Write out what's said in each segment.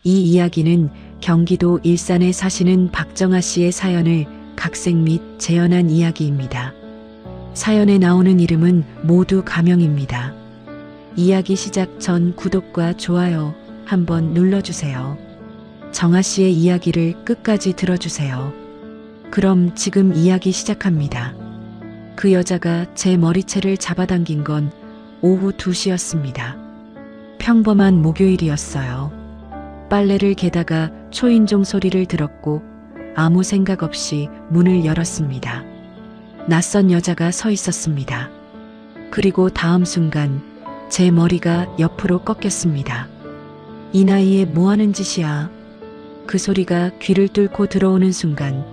이 이야기는 경기도 일산에 사시는 박정아 씨의 사연을 각색 및 재현한 이야기입니다. 사연에 나오는 이름은 모두 가명입니다. 이야기 시작 전 구독과 좋아요 한번 눌러주세요. 정아 씨의 이야기를 끝까지 들어주세요. 그럼 지금 이야기 시작합니다. 그 여자가 제 머리채를 잡아당긴 건 오후 2시였습니다. 평범한 목요일이었어요. 빨래를 개다가 초인종 소리를 들었고 아무 생각 없이 문을 열었습니다. 낯선 여자가 서 있었습니다. 그리고 다음 순간 제 머리가 옆으로 꺾였습니다. 이 나이에 뭐 하는 짓이야? 그 소리가 귀를 뚫고 들어오는 순간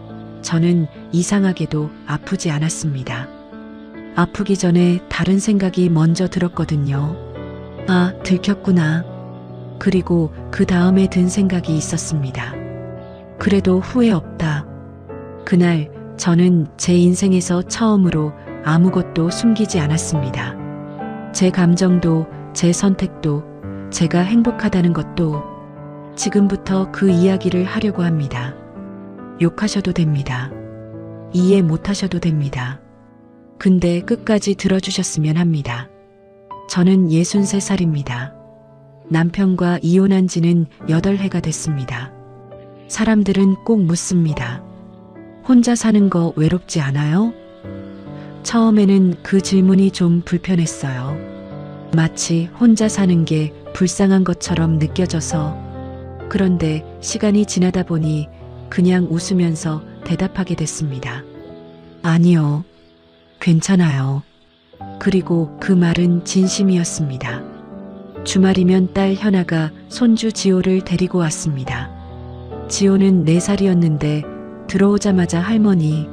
저는 이상하게도 아프지 않았습니다. 아프기 전에 다른 생각이 먼저 들었거든요. 아, 들켰구나. 그리고 그 다음에 든 생각이 있었습니다. 그래도 후회 없다. 그날 저는 제 인생에서 처음으로 아무것도 숨기지 않았습니다. 제 감정도, 제 선택도, 제가 행복하다는 것도 지금부터 그 이야기를 하려고 합니다. 욕하셔도 됩니다. 이해 못하셔도 됩니다. 근데 끝까지 들어주셨으면 합니다. 저는 63살입니다. 남편과 이혼한 지는 8해가 됐습니다. 사람들은 꼭 묻습니다. 혼자 사는 거 외롭지 않아요? 처음에는 그 질문이 좀 불편했어요. 마치 혼자 사는 게 불쌍한 것처럼 느껴져서. 그런데 시간이 지나다 보니 그냥 웃으면서 대답하게 됐습니다. 아니요. 괜찮아요. 그리고 그 말은 진심이었습니다. 주말이면 딸 현아가 손주 지호를 데리고 왔습니다. 지호는 4살이었는데 들어오자마자 할머니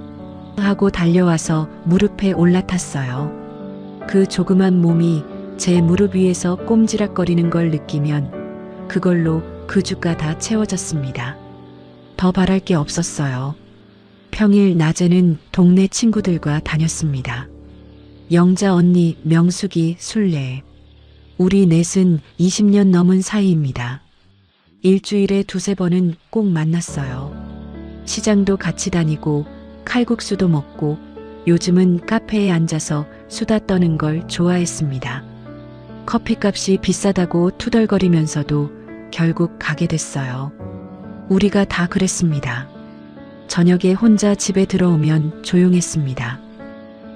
하고 달려와서 무릎에 올라탔어요. 그 조그만 몸이 제 무릎 위에서 꼼지락거리는 걸 느끼면 그걸로 그 주가 다 채워졌습니다. 더 바랄 게 없었어요. 평일 낮에는 동네 친구들과 다녔습니다. 영자 언니, 명숙이, 술래. 우리 넷은 20년 넘은 사이입니다. 일주일에 2~3번은 꼭 만났어요. 시장도 같이 다니고 칼국수도 먹고 요즘은 카페에 앉아서 수다 떠는 걸 좋아했습니다. 커피값이 비싸다고 투덜거리면서도 결국 가게 됐어요. 우리가 다 그랬습니다. 저녁에 혼자 집에 들어오면 조용했습니다.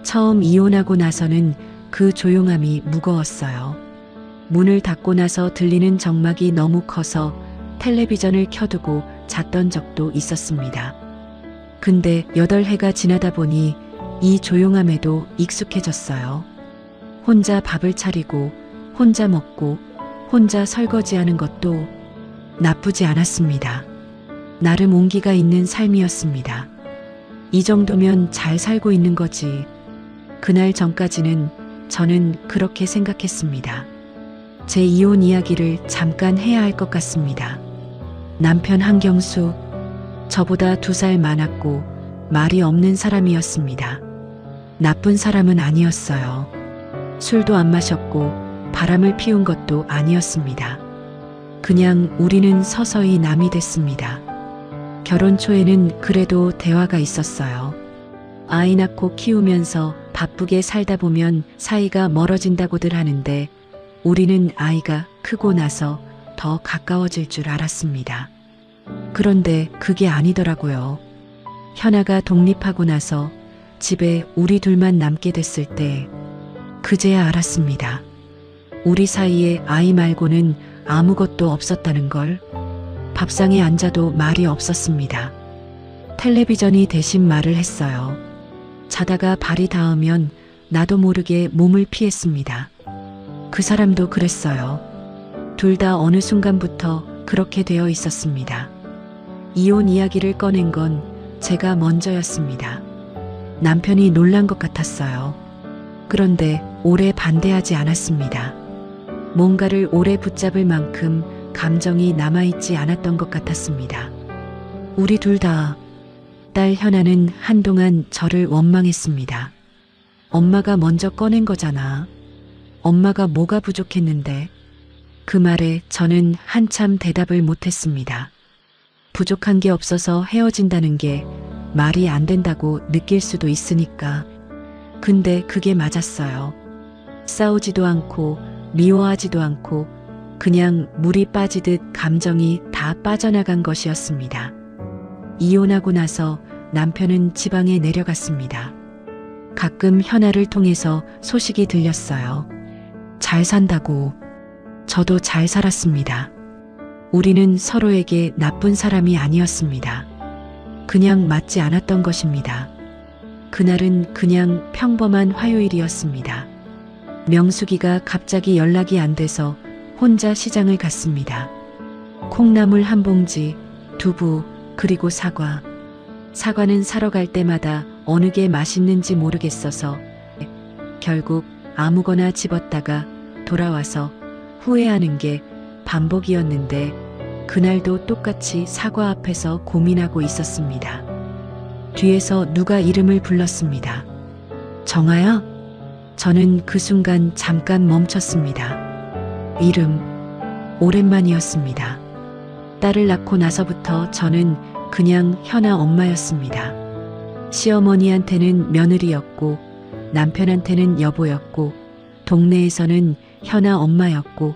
처음 이혼하고 나서는 그 조용함이 무거웠어요. 문을 닫고 나서 들리는 정막이 너무 커서 텔레비전을 켜두고 잤던 적도 있었습니다. 근데 8해가 지나다 보니 이 조용함에도 익숙해졌어요. 혼자 밥을 차리고 혼자 먹고 혼자 설거지하는 것도 나쁘지 않았습니다. 나름 온기가 있는 삶이었습니다. 이 정도면 잘 살고 있는 거지. 그날 전까지는 저는 그렇게 생각했습니다. 제 이혼 이야기를 잠깐 해야 할 것 같습니다. 남편 한경수, 저보다 2살 많았고 말이 없는 사람이었습니다. 나쁜 사람은 아니었어요. 술도 안 마셨고 바람을 피운 것도 아니었습니다. 그냥 우리는 서서히 남이 됐습니다. 결혼 초에는 그래도 대화가 있었어요. 아이 낳고 키우면서 바쁘게 살다 보면 사이가 멀어진다고들 하는데 우리는 아이가 크고 나서 더 가까워질 줄 알았습니다. 그런데 그게 아니더라고요. 현아가 독립하고 나서 집에 우리 둘만 남게 됐을 때 그제야 알았습니다. 우리 사이에 아이 말고는 아무것도 없었다는 걸. 밥상에 앉아도 말이 없었습니다. 텔레비전이 대신 말을 했어요. 자다가 발이 닿으면 나도 모르게 몸을 피했습니다. 그 사람도 그랬어요. 둘 다 어느 순간부터 그렇게 되어 있었습니다. 이혼 이야기를 꺼낸 건 제가 먼저였습니다. 남편이 놀란 것 같았어요. 그런데 오래 반대하지 않았습니다. 뭔가를 오래 붙잡을 만큼 감정이 남아있지 않았던 것 같았습니다. 우리 둘 다. 딸 현아는 한동안 저를 원망했습니다. 엄마가 먼저 꺼낸 거잖아. 엄마가 뭐가 부족했는데. 그 말에 저는 한참 대답을 못했습니다. 부족한 게 없어서 헤어진다는 게 말이 안 된다고 느낄 수도 있으니까. 근데 그게 맞았어요. 싸우지도 않고 미워하지도 않고 그냥 물이 빠지듯 감정이 다 빠져나간 것이었습니다. 이혼하고 나서 남편은 지방에 내려갔습니다. 가끔 현아를 통해서 소식이 들렸어요. 잘 산다고. 저도 잘 살았습니다. 우리는 서로에게 나쁜 사람이 아니었습니다. 그냥 맞지 않았던 것입니다. 그날은 그냥 평범한 화요일이었습니다. 명숙이가 갑자기 연락이 안 돼서 혼자 시장을 갔습니다. 콩나물 한 봉지, 두부, 그리고 사과. 사과는 사러 갈 때마다 어느 게 맛있는지 모르겠어서 결국 아무거나 집었다가 돌아와서 후회하는 게 반복이었는데 그날도 똑같이 사과 앞에서 고민하고 있었습니다. 뒤에서 누가 이름을 불렀습니다. 정아야? 저는 그 순간 잠깐 멈췄습니다. 이름, 오랜만이었습니다. 딸을 낳고 나서부터 저는 그냥 현아 엄마였습니다. 시어머니한테는 며느리였고 남편한테는 여보였고 동네에서는 현아 엄마였고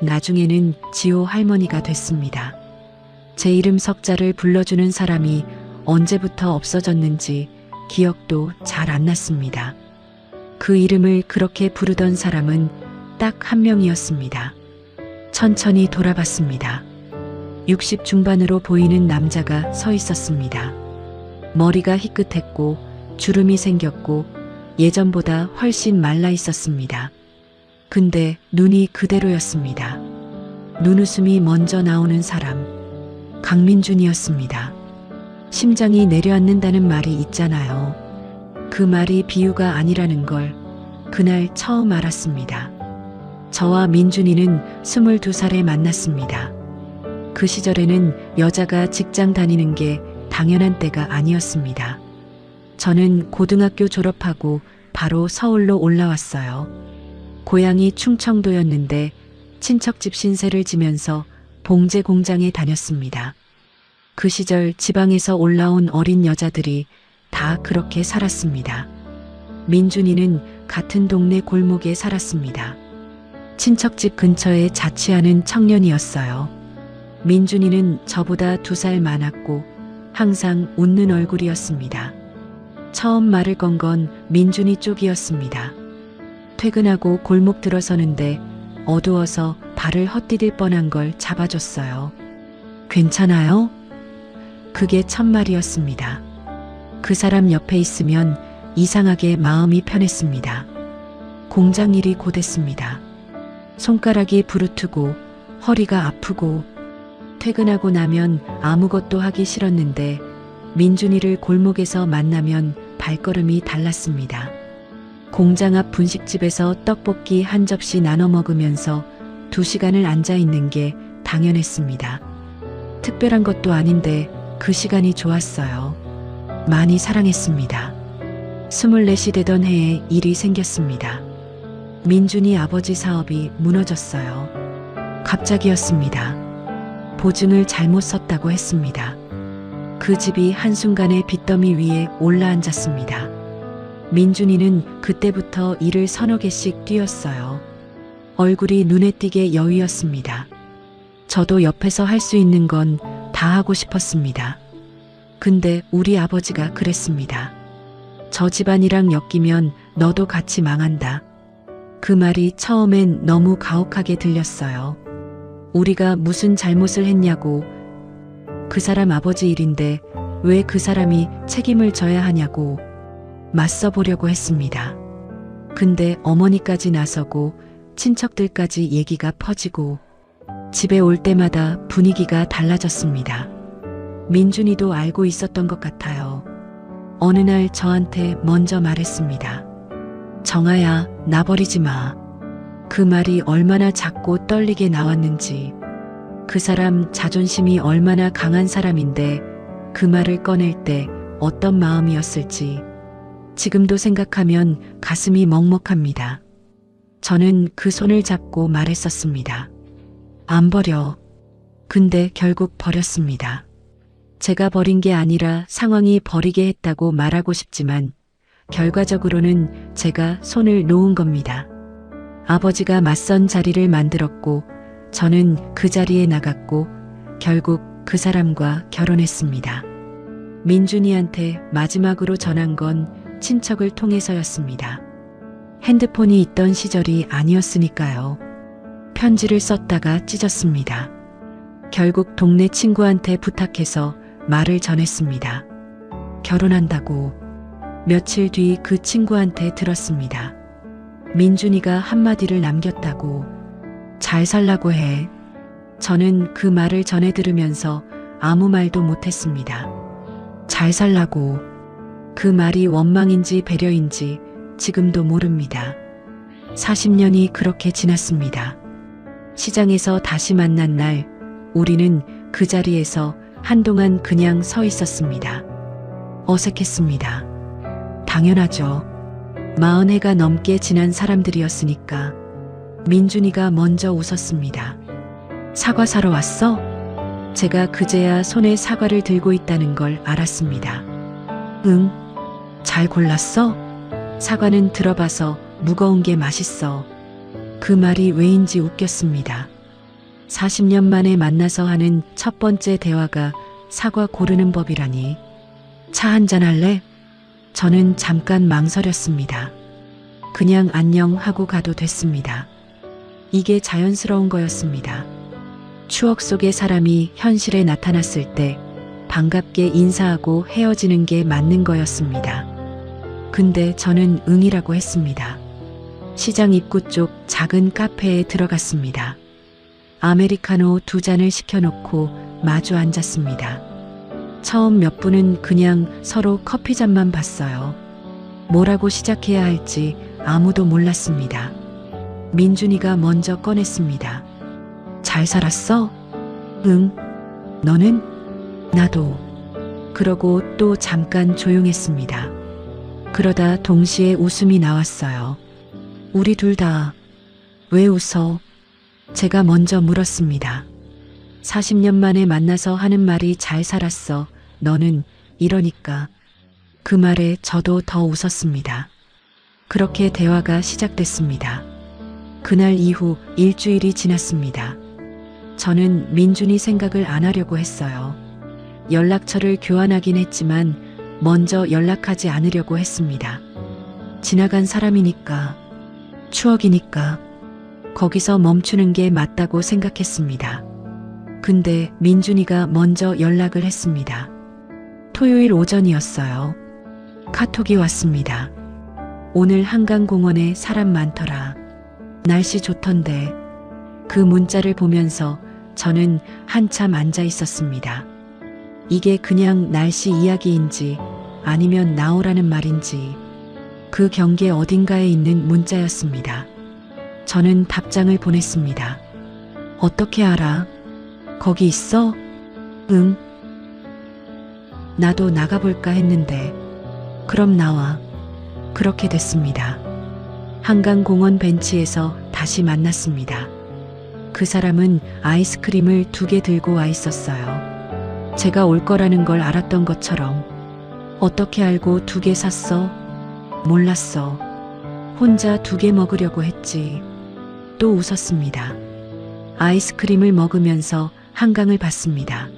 나중에는 지호 할머니가 됐습니다. 제 이름 석자를 불러주는 사람이 언제부터 없어졌는지 기억도 잘 안 났습니다. 그 이름을 그렇게 부르던 사람은 딱 한 명이었습니다. 천천히 돌아봤습니다. 60 중반으로 보이는 남자가 서 있었습니다. 머리가 희끗했고 주름이 생겼고 예전보다 훨씬 말라 있었습니다. 근데 눈이 그대로였습니다. 눈웃음이 먼저 나오는 사람, 강민준이었습니다. 심장이 내려앉는다는 말이 있잖아요. 그 말이 비유가 아니라는 걸 그날 처음 알았습니다. 저와 민준이는 22살에 만났습니다. 그 시절에는 여자가 직장 다니는 게 당연한 때가 아니었습니다. 저는 고등학교 졸업하고 바로 서울로 올라왔어요. 고향이 충청도였는데 친척집 신세를 지면서 봉제 공장에 다녔습니다. 그 시절 지방에서 올라온 어린 여자들이 다 그렇게 살았습니다. 민준이는 같은 동네 골목에 살았습니다. 친척집 근처에 자취하는 청년이었어요. 민준이는 저보다 2살 많았고 항상 웃는 얼굴이었습니다. 처음 말을 건 건 민준이 쪽이었습니다. 퇴근하고 골목 들어서는데 어두워서 발을 헛디딜 뻔한 걸 잡아줬어요. 괜찮아요? 그게 첫말이었습니다. 그 사람 옆에 있으면 이상하게 마음이 편했습니다. 공장 일이 고됐습니다. 손가락이 부르트고 허리가 아프고 퇴근하고 나면 아무것도 하기 싫었는데 민준이를 골목에서 만나면 발걸음이 달랐습니다. 공장 앞 분식집에서 떡볶이 한 접시 나눠 먹으면서 2시간을 앉아 있는 게 당연했습니다. 특별한 것도 아닌데 그 시간이 좋았어요. 많이 사랑했습니다. 24이 되던 해에 일이 생겼습니다. 민준이 아버지 사업이 무너졌어요. 갑자기였습니다. 보증을 잘못 썼다고 했습니다. 그 집이 한순간에 빚더미 위에 올라앉았습니다. 민준이는 그때부터 일을 서너 개씩 뛰었어요. 얼굴이 눈에 띄게 여위였습니다. 저도 옆에서 할 수 있는 건 다 하고 싶었습니다. 근데 우리 아버지가 그랬습니다. 저 집안이랑 엮이면 너도 같이 망한다. 그 말이 처음엔 너무 가혹하게 들렸어요. 우리가 무슨 잘못을 했냐고. 그 사람 아버지 일인데 왜 그 사람이 책임을 져야 하냐고 맞서 보려고 했습니다. 근데 어머니까지 나서고 친척들까지 얘기가 퍼지고 집에 올 때마다 분위기가 달라졌습니다. 민준이도 알고 있었던 것 같아요. 어느 날 저한테 먼저 말했습니다. 정아야, 나 버리지 마. 그 말이 얼마나 작고 떨리게 나왔는지, 그 사람 자존심이 얼마나 강한 사람인데 그 말을 꺼낼 때 어떤 마음이었을지 지금도 생각하면 가슴이 먹먹합니다. 저는 그 손을 잡고 말했었습니다. 안 버려. 근데 결국 버렸습니다. 제가 버린 게 아니라 상황이 버리게 했다고 말하고 싶지만 결과적으로는 제가 손을 놓은 겁니다. 아버지가 맞선 자리를 만들었고 저는 그 자리에 나갔고 결국 그 사람과 결혼했습니다. 민준이한테 마지막으로 전한 건 친척을 통해서였습니다. 핸드폰이 있던 시절이 아니었으니까요. 편지를 썼다가 찢었습니다. 결국 동네 친구한테 부탁해서 말을 전했습니다. 결혼한다고. 며칠 뒤 그 친구한테 들었습니다. 민준이가 한마디를 남겼다고. 잘 살라고 해. 저는 그 말을 전해 들으면서 아무 말도 못했습니다. 잘 살라고. 그 말이 원망인지 배려인지 지금도 모릅니다. 40년이 그렇게 지났습니다. 시장에서 다시 만난 날 우리는 그 자리에서 한동안 그냥 서 있었습니다. 어색했습니다. 당연하죠. 40해가 넘게 지난 사람들이었으니까. 민준이가 먼저 웃었습니다. 사과 사러 왔어? 제가 그제야 손에 사과를 들고 있다는 걸 알았습니다. 응. 잘 골랐어? 사과는 들어봐서 무거운 게 맛있어. 그 말이 왜인지 웃겼습니다. 40년 만에 만나서 하는 첫 번째 대화가 사과 고르는 법이라니. 차 한잔 할래? 저는 잠깐 망설였습니다. 그냥 안녕 하고 가도 됐습니다. 이게 자연스러운 거였습니다. 추억 속의 사람이 현실에 나타났을 때 반갑게 인사하고 헤어지는 게 맞는 거였습니다. 근데 저는 응이라고 했습니다. 시장 입구 쪽 작은 카페에 들어갔습니다. 아메리카노 2잔을 시켜놓고 마주 앉았습니다. 처음 몇 분은 그냥 서로 커피잔만 봤어요. 뭐라고 시작해야 할지 아무도 몰랐습니다. 민준이가 먼저 꺼냈습니다. 잘 살았어? 응. 너는? 나도. 그러고 또 잠깐 조용했습니다. 그러다 동시에 웃음이 나왔어요. 우리 둘 다. 왜 웃어? 제가 먼저 물었습니다. 40년 만에 만나서 하는 말이 잘 살았어. 너는 이러니까. 그 말에 저도 더 웃었습니다. 그렇게 대화가 시작됐습니다. 그날 이후 일주일이 지났습니다. 저는 민준이 생각을 안 하려고 했어요. 연락처를 교환하긴 했지만 먼저 연락하지 않으려고 했습니다. 지나간 사람이니까, 추억이니까 거기서 멈추는 게 맞다고 생각했습니다. 근데 민준이가 먼저 연락을 했습니다. 토요일 오전이었어요. 카톡이 왔습니다. 오늘 한강공원에 사람 많더라. 날씨 좋던데. 그 문자를 보면서 저는 한참 앉아 있었습니다. 이게 그냥 날씨 이야기인지 아니면 나오라는 말인지 그 경계 어딘가에 있는 문자였습니다. 저는 답장을 보냈습니다. 어떻게 알아? 거기 있어? 응. 나도 나가볼까 했는데. 그럼 나와. 그렇게 됐습니다. 한강공원 벤치에서 다시 만났습니다. 그 사람은 아이스크림을 2개 들고 와 있었어요. 제가 올 거라는 걸 알았던 것처럼. 어떻게 알고 2개 샀어? 몰랐어. 혼자 2개 먹으려고 했지. 또 웃었습니다. 아이스크림을 먹으면서 한강을 봤습니다.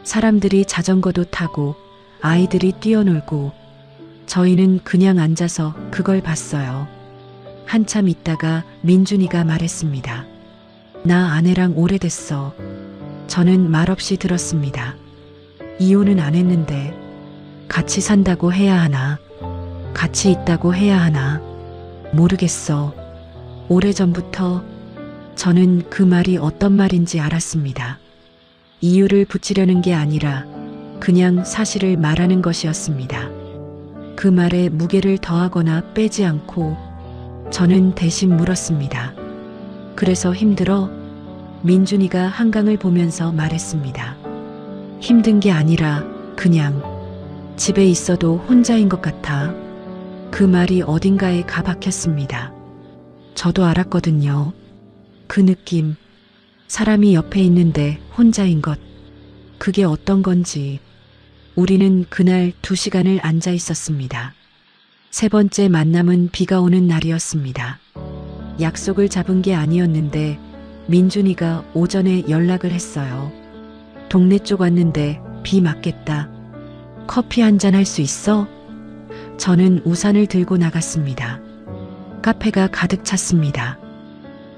사람들이 자전거도 타고 아이들이 뛰어놀고 저희는 그냥 앉아서 그걸 봤어요. 한참 있다가 민준이가 말했습니다. 나 아내랑 오래됐어. 저는 말없이 들었습니다. 이혼은 안 했는데 같이 산다고 해야 하나? 같이 있다고 해야 하나? 모르겠어. 오래전부터 저는 그 말이 어떤 말인지 알았습니다. 이유를 붙이려는 게 아니라 그냥 사실을 말하는 것이었습니다. 그 말에 무게를 더하거나 빼지 않고 저는 대신 물었습니다. 그래서 힘들어? 민준이가 한강을 보면서 말했습니다. 힘든 게 아니라 그냥 집에 있어도 혼자인 것 같아. 그 말이 어딘가에 가 박혔습니다. 저도 알았거든요. 그 느낌. 사람이 옆에 있는데 혼자인 것. 그게 어떤 건지. 우리는 그날 2시간을 앉아 있었습니다. 세 번째 만남은 비가 오는 날이었습니다. 약속을 잡은 게 아니었는데 민준이가 오전에 연락을 했어요. 동네 쪽 왔는데 비 맞겠다. 커피 한잔 할 수 있어? 저는 우산을 들고 나갔습니다. 카페가 가득 찼습니다.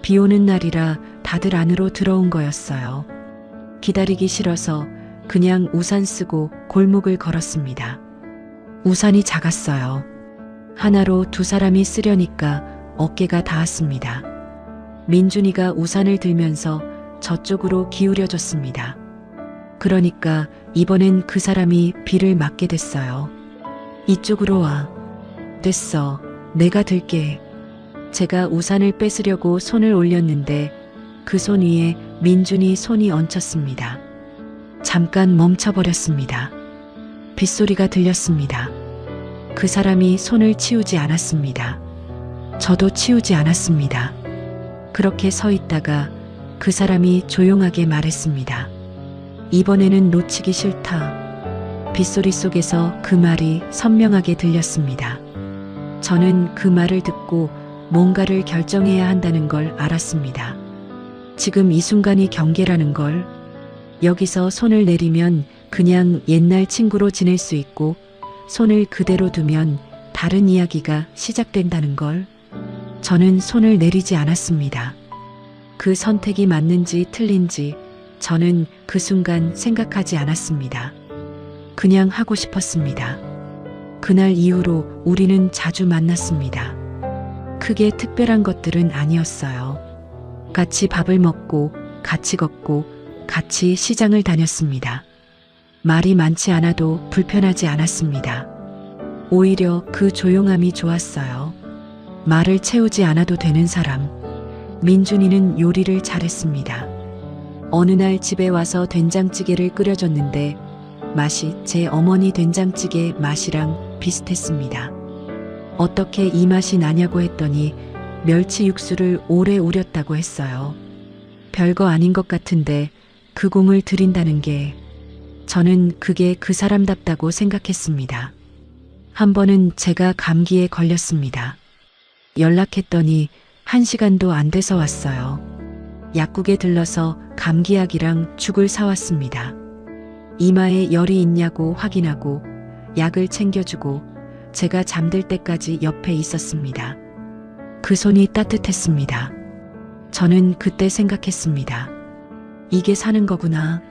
비 오는 날이라 다들 안으로 들어온 거였어요. 기다리기 싫어서 그냥 우산 쓰고 골목을 걸었습니다. 우산이 작았어요. 하나로 2사람이 쓰려니까 어깨가 닿았습니다. 민준이가 우산을 들면서 저쪽으로 기울여줬습니다. 그러니까 이번엔 그 사람이 비를 맞게 됐어요. 이쪽으로 와. 됐어. 내가 들게. 제가 우산을 뺏으려고 손을 올렸는데 그 손 위에 민준이 손이 얹혔습니다. 잠깐 멈춰버렸습니다. 빗소리가 들렸습니다. 그 사람이 손을 치우지 않았습니다. 저도 치우지 않았습니다. 그렇게 서 있다가 그 사람이 조용하게 말했습니다. 이번에는 놓치기 싫다. 빗소리 속에서 그 말이 선명하게 들렸습니다. 저는 그 말을 듣고 뭔가를 결정해야 한다는 걸 알았습니다. 지금 이 순간이 경계라는 걸. 여기서 손을 내리면 그냥 옛날 친구로 지낼 수 있고 손을 그대로 두면 다른 이야기가 시작된다는 걸. 저는 손을 내리지 않았습니다. 그 선택이 맞는지 틀린지 저는 그 순간 생각하지 않았습니다. 그냥 하고 싶었습니다. 그날 이후로 우리는 자주 만났습니다. 크게 특별한 것들은 아니었어요. 같이 밥을 먹고 같이 걷고 같이 시장을 다녔습니다. 말이 많지 않아도 불편하지 않았습니다. 오히려 그 조용함이 좋았어요. 말을 채우지 않아도 되는 사람. 민준이는 요리를 잘했습니다. 어느 날 집에 와서 된장찌개를 끓여줬는데 맛이 제 어머니 된장찌개 맛이랑 비슷했습니다. 어떻게 이 맛이 나냐고 했더니 멸치 육수를 오래 우렸다고 했어요. 별거 아닌 것 같은데 그 공을 들인다는 게 저는 그게 그 사람답다고 생각했습니다. 한 번은 제가 감기에 걸렸습니다. 연락했더니 1시간도 안 돼서 왔어요. 약국에 들러서 감기약이랑 죽을 사왔습니다. 이마에 열이 있냐고 확인하고 약을 챙겨주고 제가 잠들 때까지 옆에 있었습니다. 그 손이 따뜻했습니다. 저는 그때 생각했습니다. 이게 사는 거구나.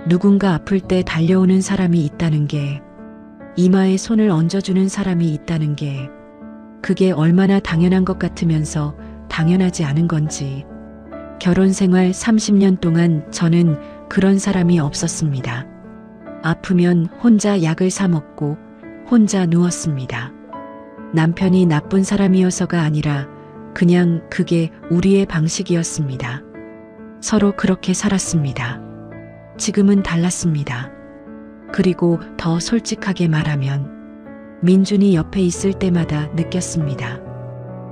누군가 아플 때 달려오는 사람이 있다는 게, 이마에 손을 얹어주는 사람이 있다는 게, 그게 얼마나 당연한 것 같으면서 당연하지 않은 건지. 결혼 생활 30년 동안 저는 그런 사람이 없었습니다. 아프면 혼자 약을 사 먹고 혼자 누웠습니다. 남편이 나쁜 사람이어서가 아니라 그냥 그게 우리의 방식이었습니다. 서로 그렇게 살았습니다. 지금은 달랐습니다. 그리고 더 솔직하게 말하면 민준이 옆에 있을 때마다 느꼈습니다.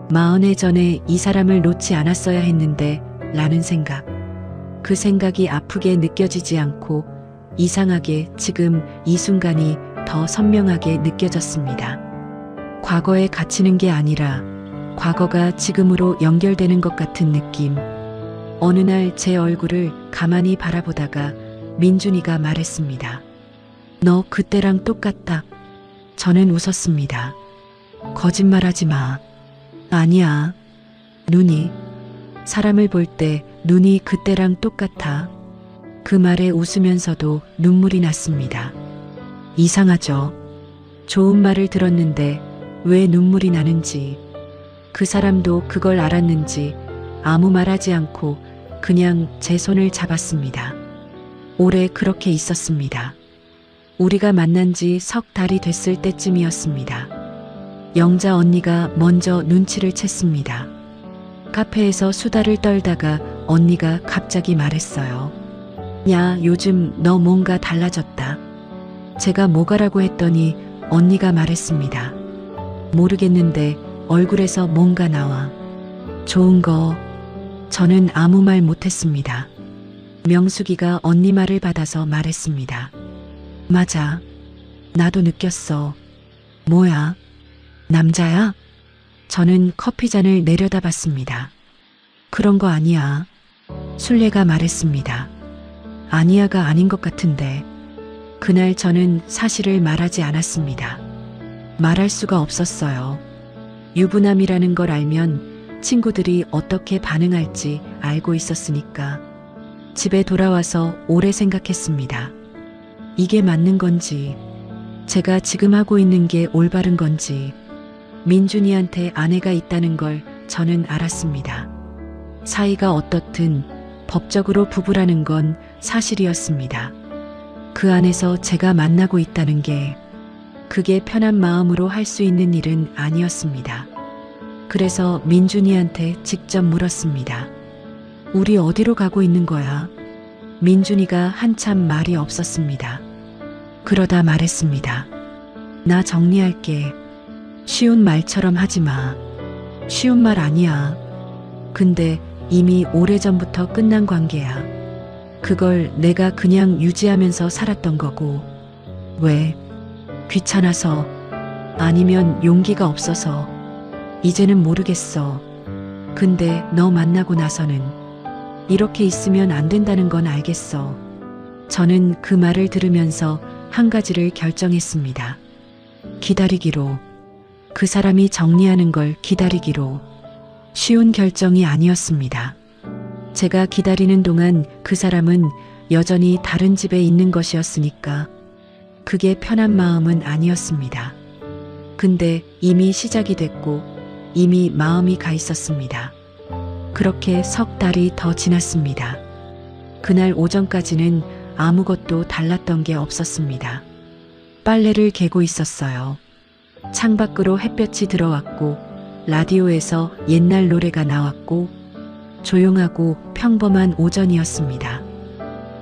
40에 전에 이 사람을 놓지 않았어야 했는데 라는 생각. 그 생각이 아프게 느껴지지 않고 이상하게 지금 이 순간이 더 선명하게 느껴졌습니다. 과거에 갇히는 게 아니라 과거가 지금으로 연결되는 것 같은 느낌. 어느 날 제 얼굴을 가만히 바라보다가 민준이가 말했습니다. 너 그때랑 똑같다. 저는 웃었습니다. 거짓말하지 마. 아니야. 눈이. 사람을 볼 때 눈이 그때랑 똑같아. 그 말에 웃으면서도 눈물이 났습니다. 이상하죠? 좋은 말을 들었는데 왜 눈물이 나는지, 그 사람도 그걸 알았는지 아무 말하지 않고 그냥 제 손을 잡았습니다. 오래 그렇게 있었습니다. 우리가 만난 지 석 달이 됐을 때쯤이었습니다. 영자 언니가 먼저 눈치를 챘습니다. 카페에서 수다를 떨다가 언니가 갑자기 말했어요. 야, 요즘 너 뭔가 달라졌다. 제가 뭐가라고 했더니 언니가 말했습니다. 모르겠는데 얼굴에서 뭔가 나와. 좋은 거. 저는 아무 말 못했습니다. 명숙이가 언니 말을 받아서 말했습니다. 맞아. 나도 느꼈어. 뭐야? 남자야? 저는 커피잔을 내려다봤습니다. 그런 거 아니야. 순례가 말했습니다. 아니야가 아닌 것 같은데. 그날 저는 사실을 말하지 않았습니다. 말할 수가 없었어요. 유부남이라는 걸 알면 친구들이 어떻게 반응할지 알고 있었으니까. 집에 돌아와서 오래 생각했습니다. 이게 맞는 건지, 제가 지금 하고 있는 게 올바른 건지. 민준이한테 아내가 있다는 걸 저는 알았습니다. 사이가 어떻든 법적으로 부부라는 건 사실이었습니다. 그 안에서 제가 만나고 있다는 게 그게 편한 마음으로 할 수 있는 일은 아니었습니다. 그래서 민준이한테 직접 물었습니다. 우리 어디로 가고 있는 거야? 민준이가 한참 말이 없었습니다. 그러다 말했습니다. 나 정리할게. 쉬운 말처럼 하지 마. 쉬운 말 아니야. 근데 이미 오래전부터 끝난 관계야. 그걸 내가 그냥 유지하면서 살았던 거고. 왜? 귀찮아서? 아니면 용기가 없어서? 이제는 모르겠어. 근데 너 만나고 나서는 이렇게 있으면 안 된다는 건 알겠어. 저는 그 말을 들으면서 한 가지를 결정했습니다. 기다리기로. 그 사람이 정리하는 걸 기다리기로. 쉬운 결정이 아니었습니다. 제가 기다리는 동안 그 사람은 여전히 다른 집에 있는 것이었으니까 그게 편한 마음은 아니었습니다. 근데 이미 시작이 됐고 이미 마음이 가 있었습니다. 그렇게 석 달이 더 지났습니다. 그날 오전까지는 아무것도 달랐던 게 없었습니다. 빨래를 개고 있었어요. 창밖으로 햇볕이 들어왔고 라디오에서 옛날 노래가 나왔고 조용하고 평범한 오전이었습니다.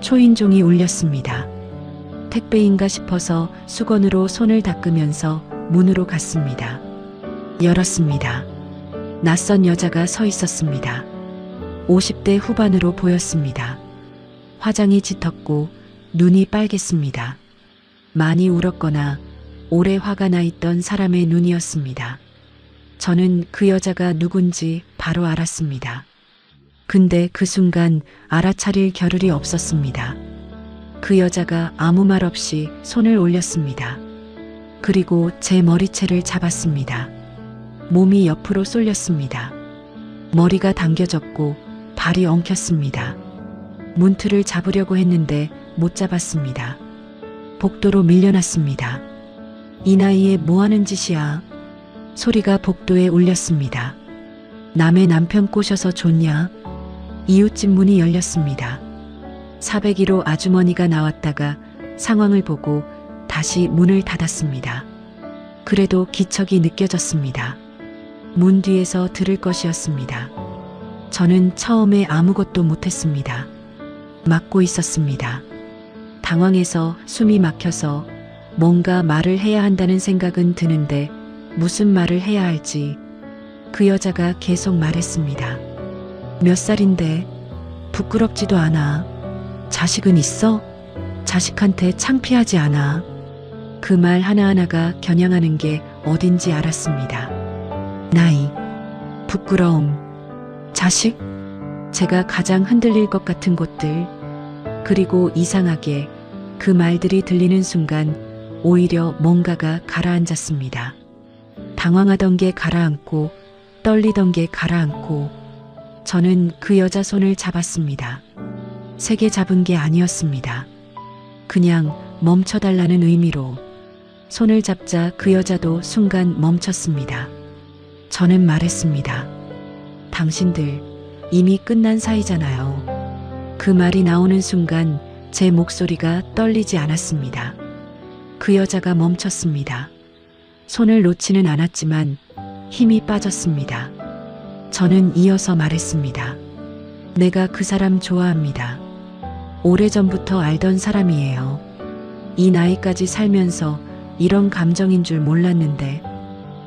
초인종이 울렸습니다. 택배인가 싶어서 수건으로 손을 닦으면서 문으로 갔습니다. 열었습니다. 낯선 여자가 서 있었습니다. 50대 후반으로 보였습니다. 화장이 짙었고 눈이 빨갰습니다. 많이 울었거나 오래 화가 나 있던 사람의 눈이었습니다. 저는 그 여자가 누군지 바로 알았습니다. 근데 그 순간 알아차릴 겨를이 없었습니다. 그 여자가 아무 말 없이 손을 올렸습니다. 그리고 제 머리채를 잡았습니다. 몸이 옆으로 쏠렸습니다. 머리가 당겨졌고 발이 엉켰습니다. 문틀을 잡으려고 했는데 못 잡았습니다. 복도로 밀려났습니다. 이 나이에 뭐 하는 짓이야? 소리가 복도에 울렸습니다. 남의 남편 꼬셔서 좋냐? 이웃집 문이 열렸습니다. 401호 아주머니가 나왔다가 상황을 보고 다시 문을 닫았습니다. 그래도 기척이 느껴졌습니다. 문 뒤에서 들을 것이었습니다. 저는 처음에 아무것도 못했습니다. 막고 있었습니다. 당황해서 숨이 막혀서 뭔가 말을 해야 한다는 생각은 드는데 무슨 말을 해야 할지. 그 여자가 계속 말했습니다. 몇 살인데? 부끄럽지도 않아. 자식은 있어? 자식한테 창피하지 않아. 그 말 하나하나가 겨냥하는 게 어딘지 알았습니다. 나이, 부끄러움, 자식? 제가 가장 흔들릴 것 같은 곳들. 그리고 이상하게 그 말들이 들리는 순간 오히려 뭔가가 가라앉았습니다. 당황하던 게 가라앉고 떨리던 게 가라앉고 저는 그 여자 손을 잡았습니다. 세게 잡은 게 아니었습니다. 그냥 멈춰달라는 의미로. 손을 잡자 그 여자도 순간 멈췄습니다. 저는 말했습니다. 당신들 이미 끝난 사이잖아요. 그 말이 나오는 순간 제 목소리가 떨리지 않았습니다. 그 여자가 멈췄습니다. 손을 놓지는 않았지만 힘이 빠졌습니다. 저는 이어서 말했습니다. 내가 그 사람 좋아합니다. 오래전부터 알던 사람이에요. 이 나이까지 살면서 이런 감정인 줄 몰랐는데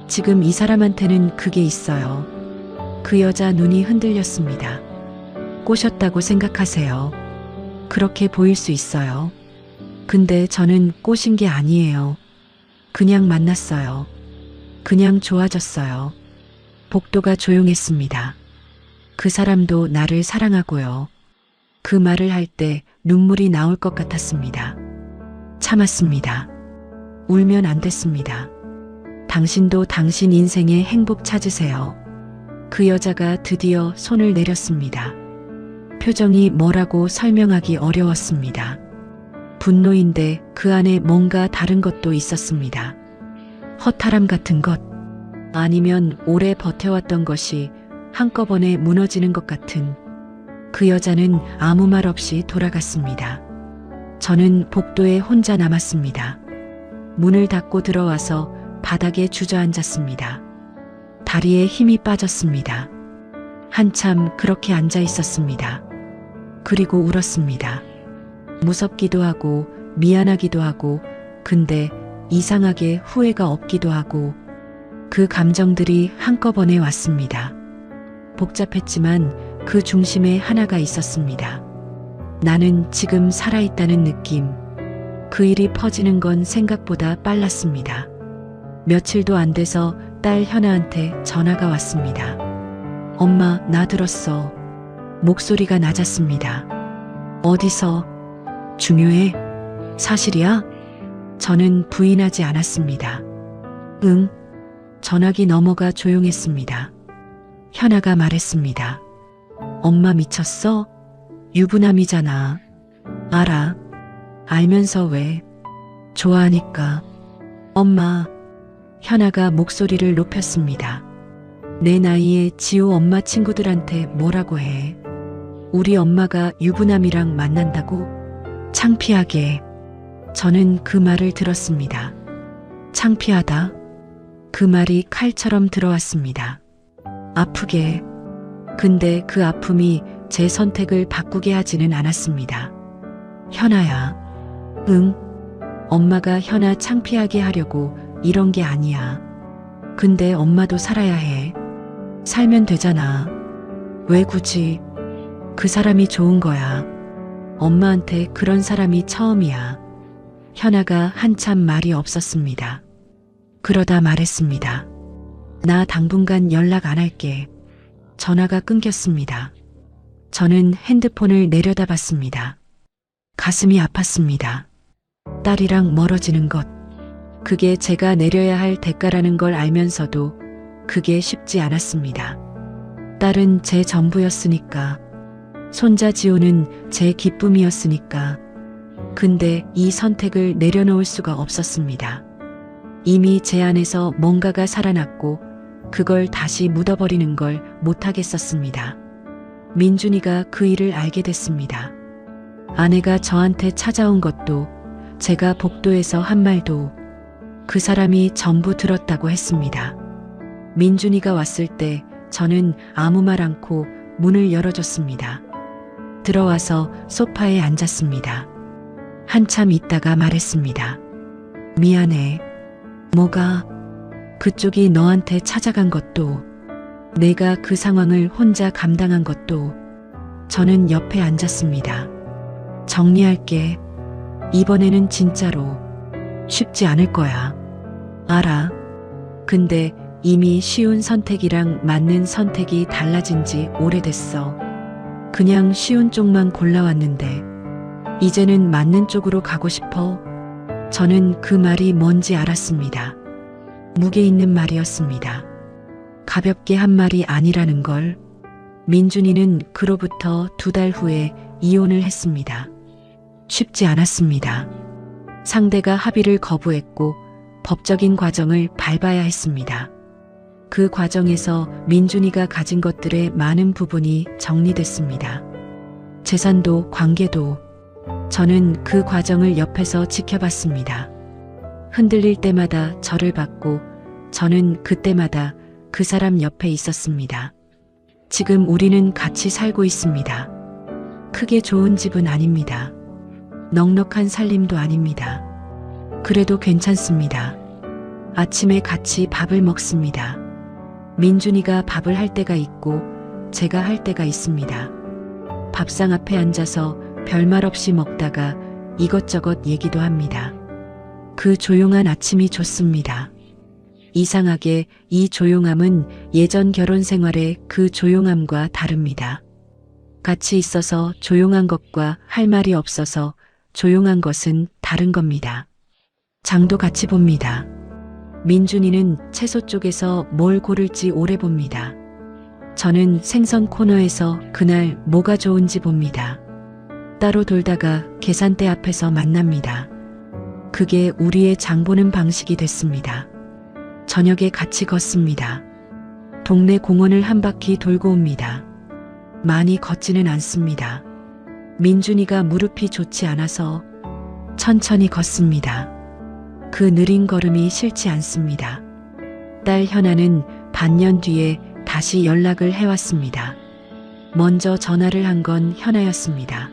지금 이 사람한테는 그게 있어요. 그 여자 눈이 흔들렸습니다. 꼬셨다고 생각하세요? 그렇게 보일 수 있어요. 근데 저는 꼬신 게 아니에요. 그냥 만났어요. 그냥 좋아졌어요. 복도가 조용했습니다. 그 사람도 나를 사랑하고요. 그 말을 할 때 눈물이 나올 것 같았습니다. 참았습니다. 울면 안 됐습니다. 당신도 당신 인생의 행복 찾으세요. 그 여자가 드디어 손을 내렸습니다. 표정이 뭐라고 설명하기 어려웠습니다. 분노인데 그 안에 뭔가 다른 것도 있었습니다. 허탈함 같은 것, 아니면 오래 버텨왔던 것이 한꺼번에 무너지는 것 같은. 그 여자는 아무 말 없이 돌아갔습니다. 저는 복도에 혼자 남았습니다. 문을 닫고 들어와서 바닥에 주저앉았습니다. 다리에 힘이 빠졌습니다. 한참 그렇게 앉아 있었습니다. 그리고 울었습니다. 무섭기도 하고 미안하기도 하고, 근데 이상하게 후회가 없기도 하고, 그 감정들이 한꺼번에 왔습니다. 복잡했지만 그 중심에 하나가 있었습니다. 나는 지금 살아있다는 느낌. 그 일이 퍼지는 건 생각보다 빨랐습니다. 며칠도 안 돼서 딸 현아한테 전화가 왔습니다. 엄마, 나 들었어. 목소리가 낮았습니다. 어디서? 중요해? 사실이야? 저는 부인하지 않았습니다. 응. 전화기 너머가 조용했습니다. 현아가 말했습니다. 엄마 미쳤어? 유부남이잖아. 알아. 알면서 왜? 좋아하니까. 엄마. 현아가 목소리를 높였습니다. 내 나이에 지호 엄마 친구들한테 뭐라고 해. 우리 엄마가 유부남이랑 만난다고? 창피하게. 저는 그 말을 들었습니다. 창피하다. 그 말이 칼처럼 들어왔습니다. 아프게. 근데 그 아픔이 제 선택을 바꾸게 하지는 않았습니다. 현아야. 응. 엄마가 현아 창피하게 하려고 이런 게 아니야. 근데 엄마도 살아야 해. 살면 되잖아. 왜 굳이? 그 사람이 좋은 거야. 엄마한테 그런 사람이 처음이야. 현아가 한참 말이 없었습니다. 그러다 말했습니다. 나 당분간 연락 안 할게. 전화가 끊겼습니다. 저는 핸드폰을 내려다봤습니다. 가슴이 아팠습니다. 딸이랑 멀어지는 것. 그게 제가 내려야 할 대가라는 걸 알면서도 그게 쉽지 않았습니다. 딸은 제 전부였으니까. 손자 지호는 제 기쁨이었으니까. 근데 이 선택을 내려놓을 수가 없었습니다. 이미 제 안에서 뭔가가 살아났고 그걸 다시 묻어버리는 걸 못하겠었습니다. 민준이가 그 일을 알게 됐습니다. 아내가 저한테 찾아온 것도, 제가 복도에서 한 말도 그 사람이 전부 들었다고 했습니다. 민준이가 왔을 때 저는 아무 말 않고 문을 열어줬습니다. 들어와서 소파에 앉았습니다. 한참 있다가 말했습니다. 미안해. 뭐가? 그쪽이 너한테 찾아간 것도, 내가 그 상황을 혼자 감당한 것도. 저는 옆에 앉았습니다. 정리할게. 이번에는 진짜로. 쉽지 않을 거야. 알아. 근데 이미 쉬운 선택이랑 맞는 선택이 달라진 지 오래됐어. 그냥 쉬운 쪽만 골라왔는데 이제는 맞는 쪽으로 가고 싶어. 저는 그 말이 뭔지 알았습니다. 무게 있는 말이었습니다. 가볍게 한 말이 아니라는 걸. 민준이는 그로부터 2달 후에 이혼을 했습니다. 쉽지 않았습니다. 상대가 합의를 거부했고 법적인 과정을 밟아야 했습니다. 그 과정에서 민준이가 가진 것들의 많은 부분이 정리됐습니다. 재산도 관계도. 저는 그 과정을 옆에서 지켜봤습니다. 흔들릴 때마다 저를 봤고 저는 그때마다 그 사람 옆에 있었습니다. 지금 우리는 같이 살고 있습니다. 크게 좋은 집은 아닙니다. 넉넉한 살림도 아닙니다. 그래도 괜찮습니다. 아침에 같이 밥을 먹습니다. 민준이가 밥을 할 때가 있고 제가 할 때가 있습니다. 밥상 앞에 앉아서 별말 없이 먹다가 이것저것 얘기도 합니다. 그 조용한 아침이 좋습니다. 이상하게 이 조용함은 예전 결혼 생활의 그 조용함과 다릅니다. 같이 있어서 조용한 것과 할 말이 없어서 조용한 것은 다른 겁니다. 장도 같이 봅니다. 민준이는 채소 쪽에서 뭘 고를지 오래 봅니다. 저는 생선 코너에서 그날 뭐가 좋은지 봅니다. 따로 돌다가 계산대 앞에서 만납니다. 그게 우리의 장 보는 방식이 됐습니다. 저녁에 같이 걷습니다. 동네 공원을 한 바퀴 돌고 옵니다. 많이 걷지는 않습니다. 민준이가 무릎이 좋지 않아서 천천히 걷습니다. 그 느린 걸음이 싫지 않습니다. 딸 현아는 반년 뒤에 다시 연락을 해왔습니다. 먼저 전화를 한 건 현아였습니다.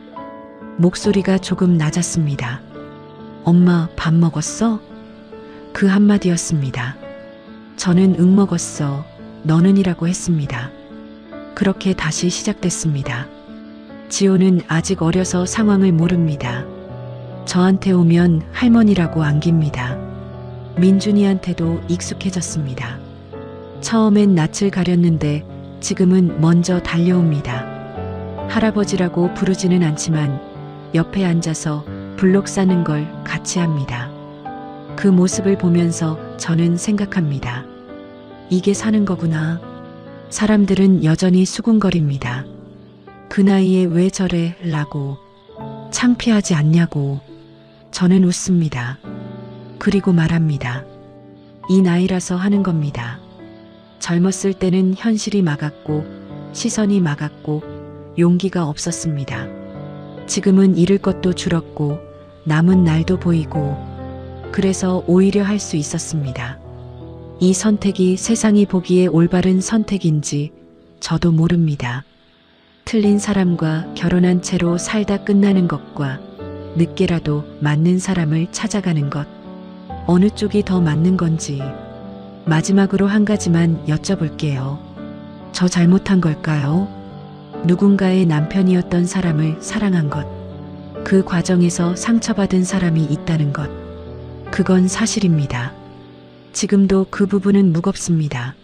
목소리가 조금 낮았습니다. 엄마, 밥 먹었어? 그 한마디였습니다. 저는 응 먹었어. 너는 이라고 했습니다. 그렇게 다시 시작됐습니다. 지호는 아직 어려서 상황을 모릅니다. 저한테 오면 할머니라고 안깁니다. 민준이한테도 익숙해졌습니다. 처음엔 낯을 가렸는데 지금은 먼저 달려옵니다. 할아버지라고 부르지는 않지만 옆에 앉아서 블록 싸는 걸 같이 합니다. 그 모습을 보면서 저는 생각합니다. 이게 사는 거구나. 사람들은 여전히 수군거립니다. 그 나이에 왜 저래? 라고. 창피하지 않냐고. 저는 웃습니다. 그리고 말합니다. 이 나이라서 하는 겁니다. 젊었을 때는 현실이 막았고 시선이 막았고 용기가 없었습니다. 지금은 잃을 것도 줄었고 남은 날도 보이고 그래서 오히려 할 수 있었습니다. 이 선택이 세상이 보기에 올바른 선택인지 저도 모릅니다. 틀린 사람과 결혼한 채로 살다 끝나는 것과 늦게라도 맞는 사람을 찾아가는 것. 어느 쪽이 더 맞는 건지. 마지막으로 한 가지만 여쭤볼게요. 저 잘못한 걸까요? 누군가의 남편이었던 사람을 사랑한 것. 그 과정에서 상처받은 사람이 있다는 것. 그건 사실입니다. 지금도 그 부분은 무겁습니다.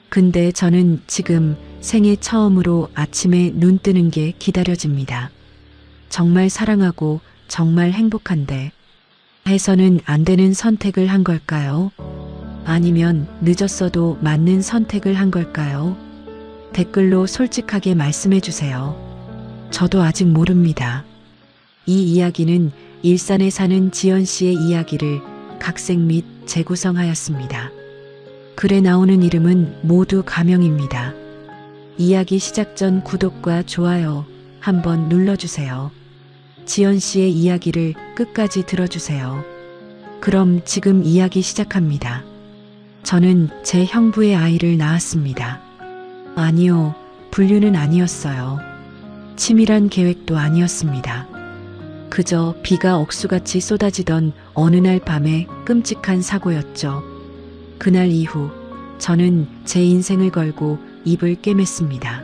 근데 저는 지금 생애 처음으로 아침에 눈 뜨는 게 기다려집니다. 정말 사랑하고 정말 행복한데 해서는 안 되는 선택을 한 걸까요? 아니면 늦었어도 맞는 선택을 한 걸까요? 댓글로 솔직하게 말씀해 주세요. 저도 아직 모릅니다. 이 이야기는 일산에 사는 지연 씨의 이야기를 각색 및 재구성하였습니다. 글에 나오는 이름은 모두 가명입니다. 이야기 시작 전 구독과 좋아요 한번 눌러주세요. 지연 씨의 이야기를 끝까지 들어주세요. 그럼 지금 이야기 시작합니다. 저는 제 형부의 아이를 낳았습니다. 아니요, 분류는 아니었어요. 치밀한 계획도 아니었습니다. 그저 비가 억수같이 쏟아지던 어느 날 밤의 끔찍한 사고였죠. 그날 이후 저는 제 인생을 걸고 입을 꿰맸습니다.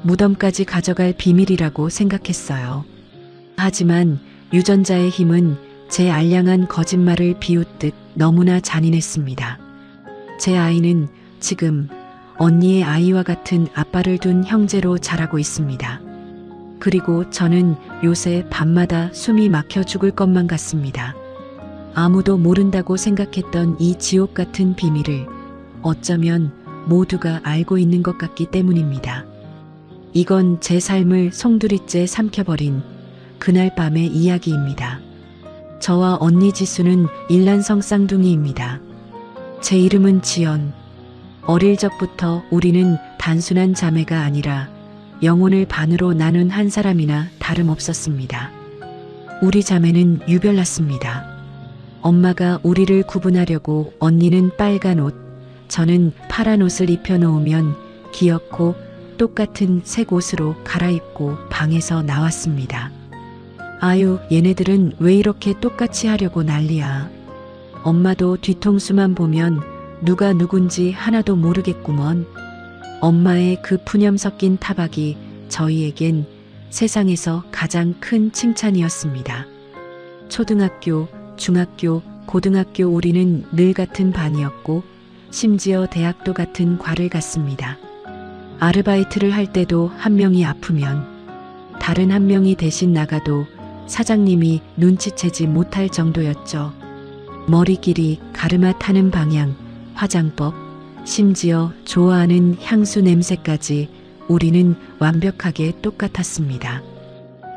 무덤까지 가져갈 비밀이라고 생각했어요. 하지만 유전자의 힘은 제 알량한 거짓말을 비웃듯 너무나 잔인했습니다. 제 아이는 지금 언니의 아이와 같은 아빠를 둔 형제로 자라고 있습니다. 그리고 저는 요새 밤마다 숨이 막혀 죽을 것만 같습니다. 아무도 모른다고 생각했던 이 지옥 같은 비밀을 어쩌면 모두가 알고 있는 것 같기 때문입니다. 이건 제 삶을 송두리째 삼켜버린 그날 밤의 이야기입니다. 저와 언니 지수는 일란성 쌍둥이입니다. 제 이름은 지연. 어릴 적부터 우리는 단순한 자매가 아니라 영혼을 반으로 나눈 한 사람이나 다름없었습니다. 우리 자매는 유별났습니다. 엄마가 우리를 구분하려고 언니는 빨간 옷, 저는 파란 옷을 입혀놓으면 귀엽고 똑같은 색 옷으로 갈아입고 방에서 나왔습니다. 아유, 얘네들은 왜 이렇게 똑같이 하려고 난리야. 엄마도 뒤통수만 보면 누가 누군지 하나도 모르겠구먼. 엄마의 그 푸념 섞인 타박이 저희에겐 세상에서 가장 큰 칭찬이었습니다. 초등학교, 중학교, 고등학교 우리는 늘 같은 반이었고 심지어 대학도 같은 과를 갔습니다. 아르바이트를 할 때도 한 명이 아프면 다른 한 명이 대신 나가도 사장님이 눈치채지 못할 정도였죠. 머리 길이, 가르마 타는 방향, 화장법, 심지어 좋아하는 향수 냄새까지 우리는 완벽하게 똑같았습니다.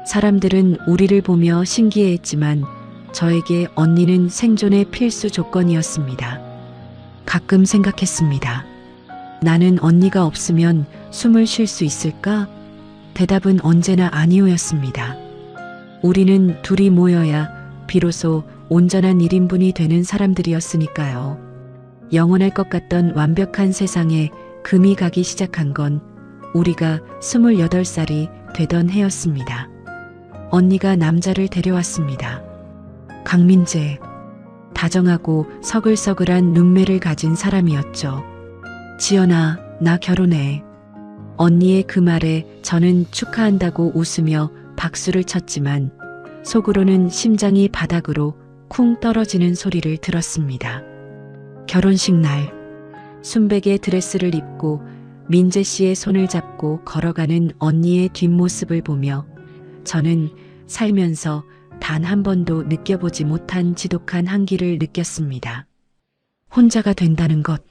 사람들은 우리를 보며 신기해했지만 저에게 언니는 생존의 필수 조건이었습니다. 가끔 생각했습니다. 나는 언니가 없으면 숨을 쉴 수 있을까? 대답은 언제나 아니오였습니다. 우리는 둘이 모여야 비로소 온전한 1인분이 되는 사람들이었으니까요. 영원할 것 같던 완벽한 세상에 금이 가기 시작한 건 우리가 28살이 되던 해였습니다. 언니가 남자를 데려왔습니다. 강민재. 다정하고 서글서글한 눈매를 가진 사람이었죠. 지연아, 나 결혼해. 언니의 그 말에 저는 축하한다고 웃으며 박수를 쳤지만 속으로는 심장이 바닥으로 쿵 떨어지는 소리를 들었습니다. 결혼식 날, 순백의 드레스를 입고 민재 씨의 손을 잡고 걸어가는 언니의 뒷모습을 보며 저는 살면서 단 한 번도 느껴보지 못한 지독한 한기를 느꼈습니다. 혼자가 된다는 것,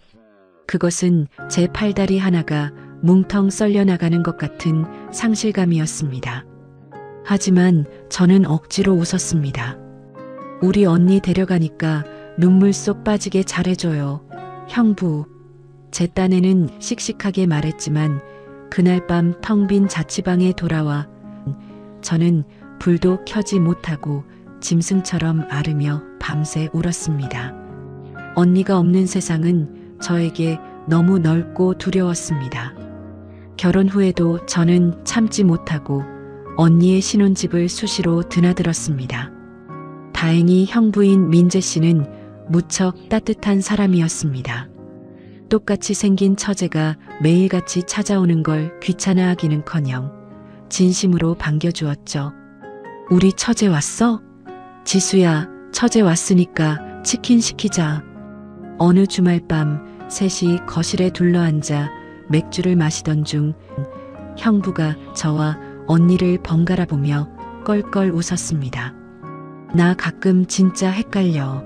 그것은 제 팔다리 하나가 뭉텅 썰려 나가는 것 같은 상실감이었습니다. 하지만 저는 억지로 웃었습니다. 우리 언니 데려가니까 눈물 쏙 빠지게 잘해줘요. 형부. 제 딴에는 씩씩하게 말했지만 그날 밤 텅 빈 자취방에 돌아와 저는 불도 켜지 못하고 짐승처럼 앓으며 밤새 울었습니다. 언니가 없는 세상은 저에게 너무 넓고 두려웠습니다. 결혼 후에도 저는 참지 못하고 언니의 신혼집을 수시로 드나들었습니다. 다행히 형부인 민재 씨는 무척 따뜻한 사람이었습니다. 똑같이 생긴 처제가 매일같이 찾아오는 걸 귀찮아하기는커녕 진심으로 반겨주었죠. 우리 처제 왔어? 지수야, 처제 왔으니까 치킨 시키자. 어느 주말 밤 셋이 거실에 둘러앉아 맥주를 마시던 중 형부가 저와 언니를 번갈아 보며 껄껄 웃었습니다. 나 가끔 진짜 헷갈려.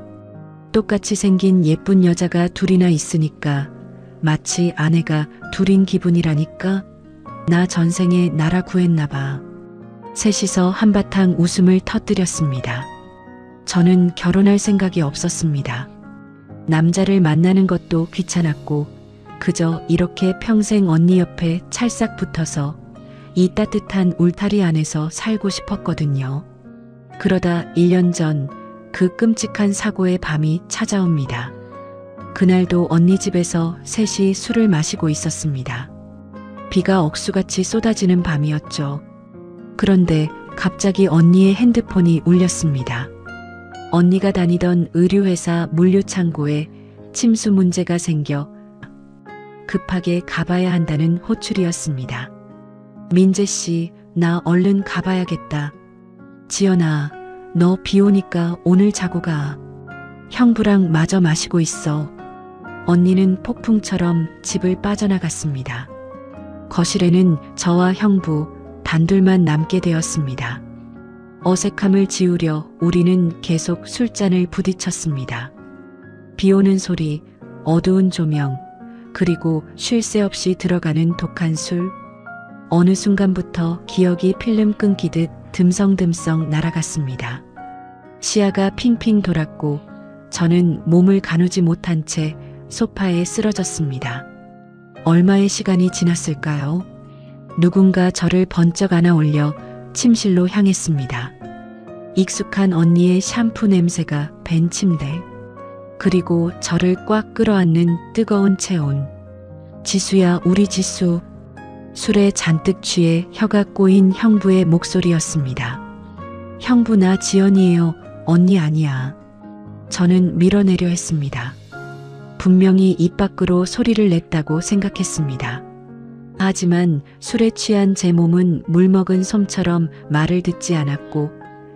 똑같이 생긴 예쁜 여자가 둘이나 있으니까 마치 아내가 둘인 기분이라니까. 나 전생에 나라 구했나 봐. 셋이서 한바탕 웃음을 터뜨렸습니다. 저는 결혼할 생각이 없었습니다. 남자를 만나는 것도 귀찮았고 그저 이렇게 평생 언니 옆에 찰싹 붙어서 이 따뜻한 울타리 안에서 살고 싶었거든요. 그러다 1년 전 그 끔찍한 사고의 밤이 찾아옵니다. 그날도 언니 집에서 셋이 술을 마시고 있었습니다. 비가 억수같이 쏟아지는 밤이었죠. 그런데 갑자기 언니의 핸드폰이 울렸습니다. 언니가 다니던 의류회사 물류창고에 침수 문제가 생겨 급하게 가봐야 한다는 호출이었습니다. 민재 씨, 나 얼른 가봐야겠다. 지연아, 너 비 오니까 오늘 자고 가. 형부랑 마저 마시고 있어. 언니는 폭풍처럼 집을 빠져나갔습니다. 거실에는 저와 형부 단둘만 남게 되었습니다. 어색함을 지우려 우리는 계속 술잔을 부딪혔습니다. 비 오는 소리, 어두운 조명, 그리고 쉴 새 없이 들어가는 독한 술. 어느 순간부터 기억이 필름 끊기듯 듬성듬성 날아갔습니다. 시야가 핑핑 돌았고 저는 몸을 가누지 못한 채 소파에 쓰러졌습니다. 얼마의 시간이 지났을까요? 누군가 저를 번쩍 안아 올려 침실로 향했습니다. 익숙한 언니의 샴푸 냄새가 밴 침대. 그리고 저를 꽉 끌어안는 뜨거운 체온. 지수야, 우리 지수. 술에 잔뜩 취해 혀가 꼬인 형부의 목소리였습니다. 형부, 나 지연이에요. 언니 아니야. 저는 밀어내려 했습니다. 분명히 입 밖으로 소리를 냈다고 생각했습니다. 하지만 술에 취한 제 몸은 물먹은 솜처럼 말을 듣지 않았고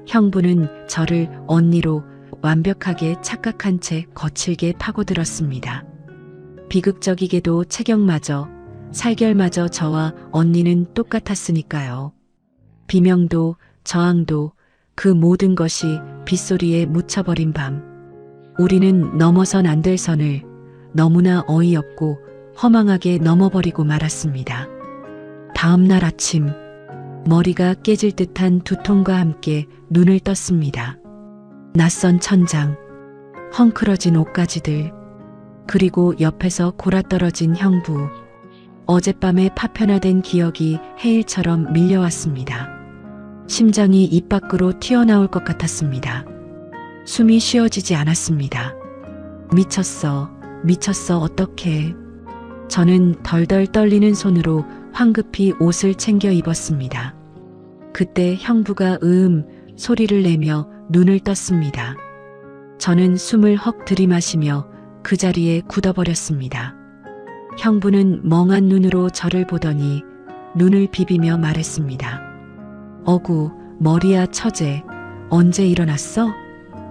형부는 저를 언니로 완벽하게 착각한 채 거칠게 파고들었습니다. 비극적이게도 체격마저 살결마저 저와 언니는 똑같았으니까요. 비명도 저항도 그 모든 것이 빗소리에 묻혀버린 밤. 우리는 넘어선 안 될 선을 너무나 어이없고 허망하게 넘어버리고 말았습니다. 다음 날 아침 머리가 깨질 듯한 두통과 함께 눈을 떴습니다. 낯선 천장, 헝클어진 옷가지들, 그리고 옆에서 골아떨어진 형부. 어젯밤에 파편화된 기억이 해일처럼 밀려왔습니다. 심장이 입 밖으로 튀어나올 것 같았습니다. 숨이 쉬어지지 않았습니다. 미쳤어, 어떡해. 저는 덜덜 떨리는 손으로 황급히 옷을 챙겨 입었습니다. 그때 형부가 소리를 내며 눈을 떴습니다. 저는 숨을 헉 들이마시며 그 자리에 굳어버렸습니다. 형부는 멍한 눈으로 저를 보더니 눈을 비비며 말했습니다. 어구, 머리야 처제, 언제 일어났어?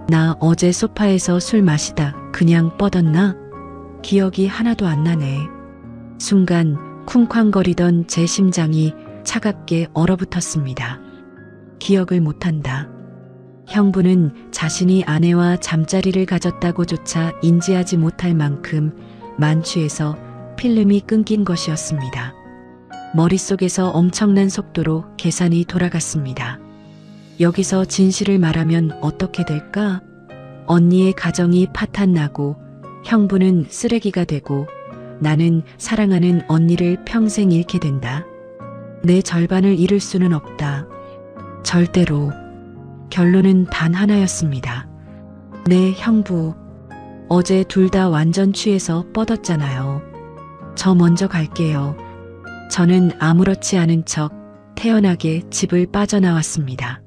나 어제 소파에서 술 마시다 그냥 뻗었나? 기억이 하나도 안 나네. 순간 쿵쾅거리던 제 심장이 차갑게 얼어붙었습니다. 기억을 못한다. 형부는 자신이 아내와 잠자리를 가졌다고조차 인지하지 못할 만큼 만취해서 필름이 끊긴 것이었습니다. 머릿속에서 엄청난 속도로 계산이 돌아갔습니다. 여기서 진실을 말하면 어떻게 될까? 언니의 가정이 파탄나고 형부는 쓰레기가 되고 나는 사랑하는 언니를 평생 잃게 된다. 내 절반을 잃을 수는 없다. 절대로. 결론은 단 하나였습니다. 네, 형부. 어제 둘 다 완전 취해서 뻗었잖아요. 저 먼저 갈게요. 저는 아무렇지 않은 척 태연하게 집을 빠져나왔습니다.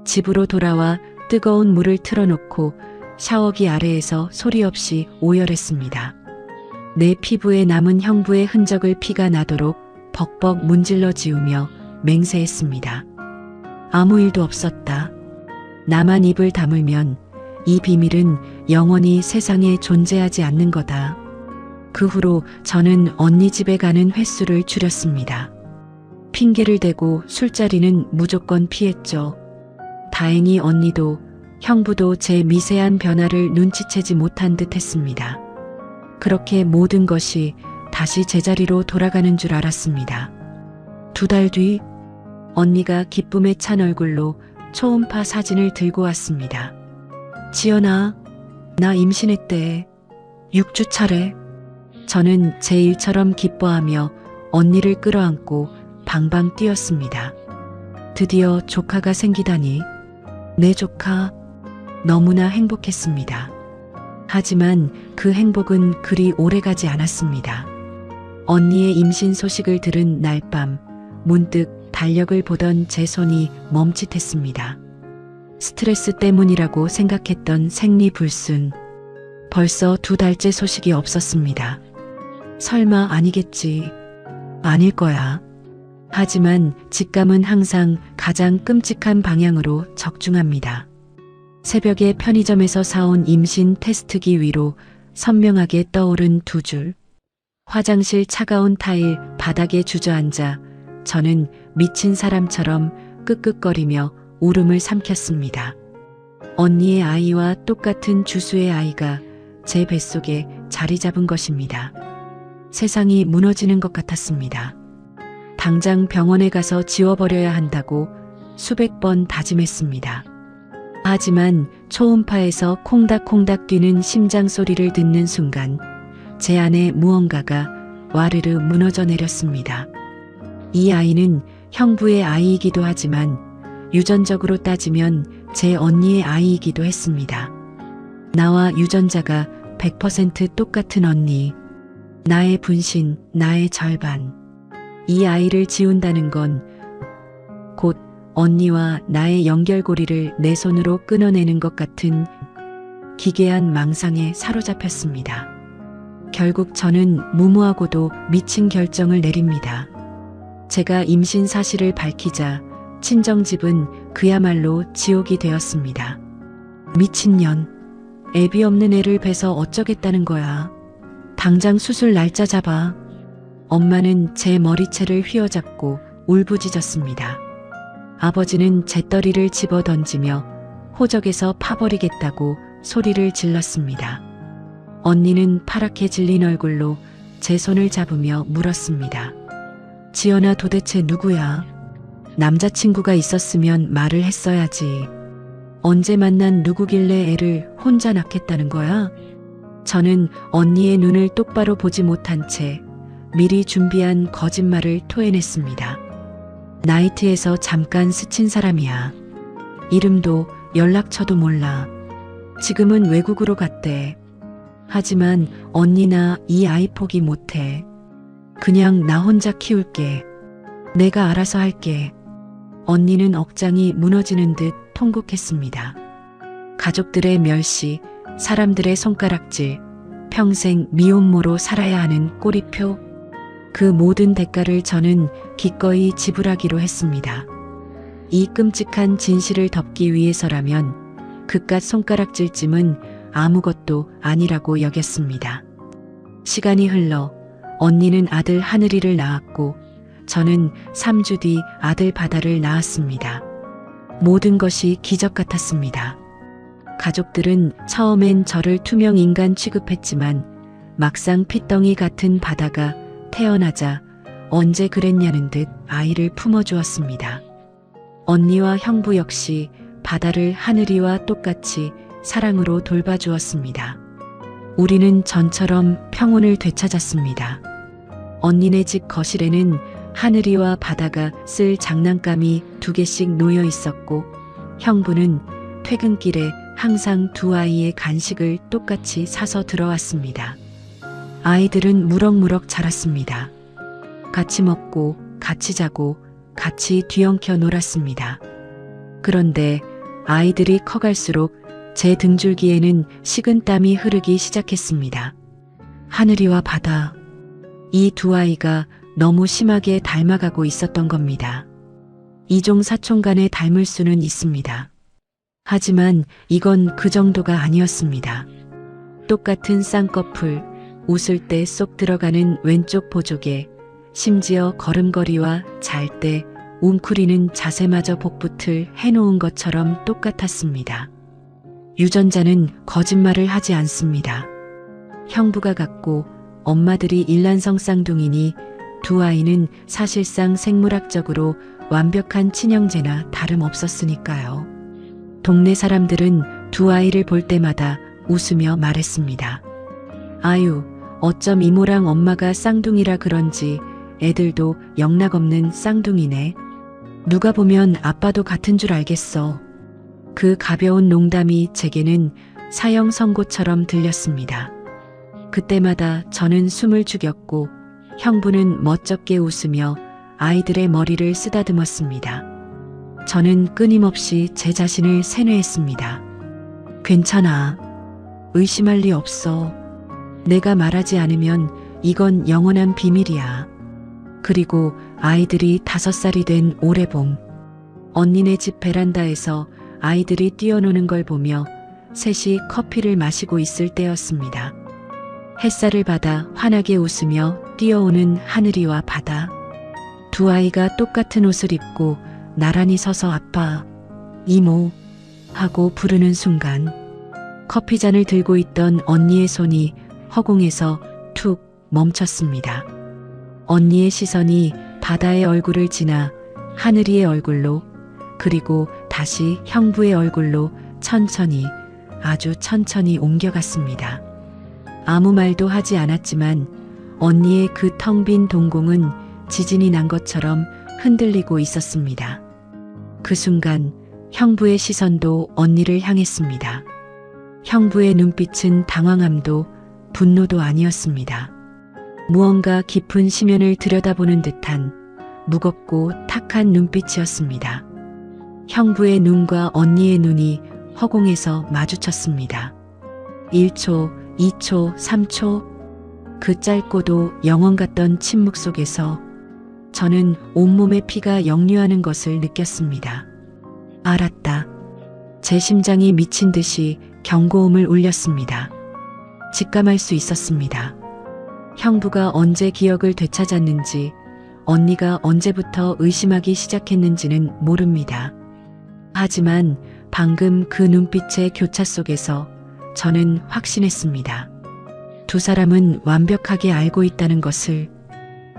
집으로 돌아와 뜨거운 물을 틀어놓고 샤워기 아래에서 소리 없이 오열했습니다. 내 피부에 남은 형부의 흔적을 피가 나도록 벅벅 문질러 지우며 맹세했습니다. 아무 일도 없었다. 나만 입을 다물면 이 비밀은 영원히 세상에 존재하지 않는 거다. 그 후로 저는 언니 집에 가는 횟수를 줄였습니다. 핑계를 대고 술자리는 무조건 피했죠. 다행히 언니도 형부도 제 미세한 변화를 눈치채지 못한 듯 했습니다. 그렇게 모든 것이 다시 제자리로 돌아가는 줄 알았습니다. 2달 뒤 언니가 기쁨에 찬 얼굴로 초음파 사진을 들고 왔습니다. 지연아, 나 임신했대. 6주 차래. 저는 제 일처럼 기뻐하며 언니를 끌어안고 방방 뛰었습니다. 드디어 조카가 생기다니. 내 조카. 너무나 행복했습니다. 하지만 그 행복은 그리 오래가지 않았습니다. 언니의 임신 소식을 들은 날 밤 문득 달력을 보던 제 손이 멈칫했습니다. 스트레스 때문이라고 생각했던 생리불순. 벌써 2달째 소식이 없었습니다. 설마 아니겠지. 아닐 거야. 하지만 직감은 항상 가장 끔찍한 방향으로 적중합니다. 새벽에 편의점에서 사온 임신 테스트기 위로 선명하게 떠오른 2줄. 화장실 차가운 타일 바닥에 주저앉아 저는 미친 사람처럼 끄끄거리며 울음을 삼켰습니다. 언니의 아이와 똑같은 주수의 아이가 제 뱃속에 자리 잡은 것입니다. 세상이 무너지는 것 같았습니다. 당장 병원에 가서 지워버려야 한다고 수백 번 다짐했습니다. 하지만 초음파에서 콩닥콩닥 뛰는 심장 소리를 듣는 순간 제 안에 무언가가 와르르 무너져 내렸습니다. 이 아이는 형부의 아이이기도 하지만 유전적으로 따지면 제 언니의 아이이기도 했습니다. 나와 유전자가 100% 똑같은 언니. 나의 분신, 나의 절반. 이 아이를 지운다는 건 곧 언니와 나의 연결고리를 내 손으로 끊어내는 것 같은 기괴한 망상에 사로잡혔습니다. 결국 저는 무모하고도 미친 결정을 내립니다. 제가 임신 사실을 밝히자 친정집은 그야말로 지옥이 되었습니다. 미친년, 애비 없는 애를 뵈서 어쩌겠다는 거야. 당장 수술 날짜 잡아. 엄마는 제 머리채를 휘어잡고 울부짖었습니다. 아버지는 재떨이를 집어 던지며 호적에서 파버리겠다고 소리를 질렀습니다. 언니는 파랗게 질린 얼굴로 제 손을 잡으며 물었습니다. 지연아, 도대체 누구야? 남자친구가 있었으면 말을 했어야지. 언제 만난 누구길래 애를 혼자 낳겠다는 거야? 저는 언니의 눈을 똑바로 보지 못한 채 미리 준비한 거짓말을 토해냈습니다. 나이트에서 잠깐 스친 사람이야. 이름도 연락처도 몰라. 지금은 외국으로 갔대. 하지만 언니나 이 아이 포기 못해. 그냥 나 혼자 키울게. 내가 알아서 할게. 언니는 억장이 무너지는 듯 통곡했습니다. 가족들의 멸시, 사람들의 손가락질, 평생 미혼모로 살아야 하는 꼬리표. 그 모든 대가를 저는 기꺼이 지불하기로 했습니다. 이 끔찍한 진실을 덮기 위해서라면 그깟 손가락질쯤은 아무것도 아니라고 여겼습니다. 시간이 흘러 언니는 아들 하늘이를 낳았고 저는 3주 뒤 아들 바다를 낳았습니다. 모든 것이 기적 같았습니다. 가족들은 처음엔 저를 투명 인간 취급했지만 막상 핏덩이 같은 바다가 태어나자 언제 그랬냐는 듯 아이를 품어주었습니다. 언니와 형부 역시 바다를 하늘이와 똑같이 사랑으로 돌봐주었습니다. 우리는 전처럼 평온을 되찾았습니다. 언니네 집 거실에는 하늘이와 바다가 쓸 장난감이 2개씩 놓여 있었고 형부는 퇴근길에 항상 두 아이의 간식을 똑같이 사서 들어왔습니다. 아이들은 무럭무럭 자랐습니다. 같이 먹고 같이 자고 같이 뒤엉켜 놀았습니다. 그런데 아이들이 커갈수록 제 등줄기에는 식은땀이 흐르기 시작했습니다. 하늘이와 바다, 이 두 아이가 너무 심하게 닮아가고 있었던 겁니다. 이종 사촌 간에 닮을 수는 있습니다. 하지만 이건 그 정도가 아니었습니다. 똑같은 쌍꺼풀, 웃을 때 쏙 들어가는 왼쪽 보조개, 심지어 걸음걸이와 잘 때 웅크리는 자세마저 복붙을 해놓은 것처럼 똑같았습니다. 유전자는 거짓말을 하지 않습니다. 형부가 같고 엄마들이 일란성 쌍둥이니 두 아이는 사실상 생물학적으로 완벽한 친형제나 다름없었으니까요. 동네 사람들은 두 아이를 볼 때마다 웃으며 말했습니다. 아유, 어쩜 이모랑 엄마가 쌍둥이라 그런지 애들도 영락없는 쌍둥이네. 누가 보면 아빠도 같은 줄 알겠어. 그 가벼운 농담이 제게는 사형 선고처럼 들렸습니다. 그때마다 저는 숨을 죽였고 형부는 멋쩍게 웃으며 아이들의 머리를 쓰다듬었습니다. 저는 끊임없이 제 자신을 세뇌했습니다. 괜찮아. 의심할 리 없어. 내가 말하지 않으면 이건 영원한 비밀이야. 그리고 아이들이 5살이 된 올해 봄, 언니네 집 베란다에서 아이들이 뛰어노는 걸 보며 셋이 커피를 마시고 있을 때였습니다. 햇살을 받아 환하게 웃으며 뛰어오는 하늘이와 바다. 두 아이가 똑같은 옷을 입고 나란히 서서 아빠, 이모 하고 부르는 순간 커피잔을 들고 있던 언니의 손이 허공에서 툭 멈췄습니다. 언니의 시선이 바다의 얼굴을 지나 하늘이의 얼굴로, 그리고 다시 형부의 얼굴로 천천히, 아주 천천히 옮겨갔습니다. 아무 말도 하지 않았지만 언니의 그 텅 빈 동공은 지진이 난 것처럼 흔들리고 있었습니다. 그 순간 형부의 시선도 언니를 향했습니다. 형부의 눈빛은 당황함도 분노도 아니었습니다. 무언가 깊은 심연을 들여다보는 듯한 무겁고 탁한 눈빛이었습니다. 형부의 눈과 언니의 눈이 허공에서 마주쳤습니다. 1초, 2초, 3초. 그 짧고도 영원 같던 침묵 속에서 저는 온몸의 피가 역류하는 것을 느꼈습니다. 알았다. 제 심장이 미친 듯이 경고음을 울렸습니다. 직감할 수 있었습니다. 형부가 언제 기억을 되찾았는지, 언니가 언제부터 의심하기 시작했는지는 모릅니다. 하지만 방금 그 눈빛의 교차 속에서 저는 확신했습니다. 두 사람은 완벽하게 알고 있다는 것을,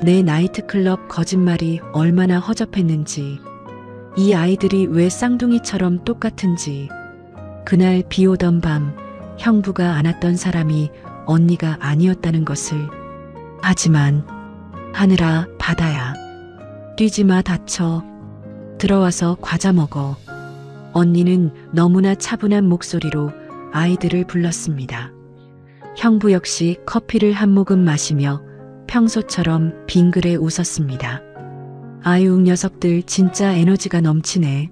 내 나이트클럽 거짓말이 얼마나 허접했는지, 이 아이들이 왜 쌍둥이처럼 똑같은지, 그날 비 오던 밤 형부가 안았던 사람이 언니가 아니었다는 것을. 하지만 하늘아, 바다야, 뛰지 마, 다쳐. 들어와서 과자 먹어. 언니는 너무나 차분한 목소리로 아이들을 불렀습니다. 형부 역시 커피를 한 모금 마시며 평소처럼 빙그레 웃었습니다. 아유, 녀석들 진짜 에너지가 넘치네.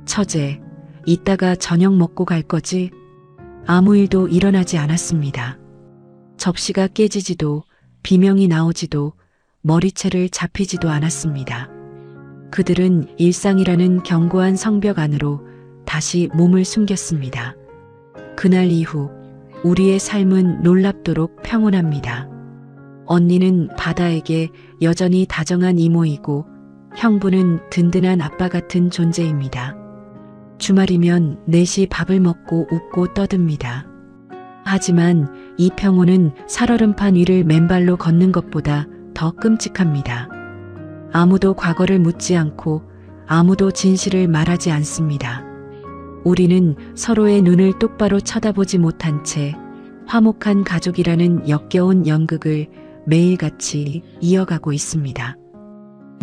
처제, 이따가 저녁 먹고 갈 거지? 아무 일도 일어나지 않았습니다. 접시가 깨지지도, 비명이 나오지도, 머리채를 잡히지도 않았습니다. 그들은 일상이라는 견고한 성벽 안으로 다시 몸을 숨겼습니다. 그날 이후 우리의 삶은 놀랍도록 평온합니다. 언니는 바다에게 여전히 다정한 이모이고, 형부는 든든한 아빠 같은 존재입니다. 주말이면 넷이 밥을 먹고 웃고 떠듭니다. 하지만 이 평온은 살얼음판 위를 맨발로 걷는 것보다 더 끔찍합니다. 아무도 과거를 묻지 않고 아무도 진실을 말하지 않습니다. 우리는 서로의 눈을 똑바로 쳐다보지 못한 채 화목한 가족이라는 역겨운 연극을 매일같이 이어가고 있습니다.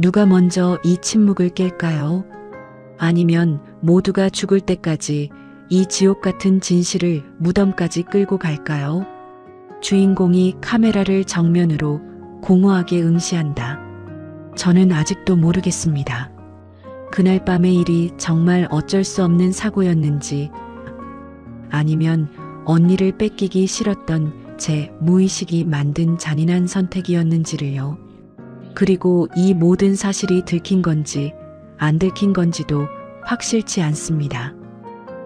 누가 먼저 이 침묵을 깰까요? 아니면 모두가 죽을 때까지 이 지옥 같은 진실을 무덤까지 끌고 갈까요? 주인공이 카메라를 정면으로 공허하게 응시한다. 저는 아직도 모르겠습니다. 그날 밤의 일이 정말 어쩔 수 없는 사고였는지, 아니면 언니를 뺏기기 싫었던 제 무의식이 만든 잔인한 선택이었는지를요. 그리고 이 모든 사실이 들킨 건지 안 들킨 건지도 확실치 않습니다.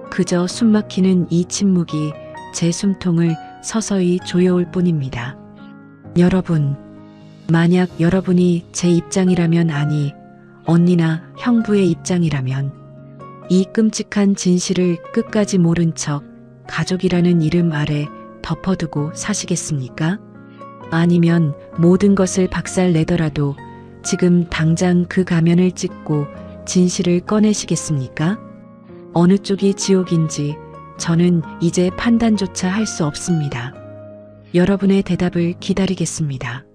그저 숨막히는 이 침묵이 제 숨통을 서서히 조여올 뿐입니다. 여러분, 만약 여러분이 제 입장이라면, 아니, 언니나 형부의 입장이라면, 이 끔찍한 진실을 끝까지 모른 척 가족이라는 이름 아래 덮어두고 사시겠습니까? 아니면 모든 것을 박살내더라도 지금 당장 그 가면을 찢고 진실을 꺼내시겠습니까? 어느 쪽이 지옥인지 저는 이제 판단조차 할 수 없습니다. 여러분의 대답을 기다리겠습니다.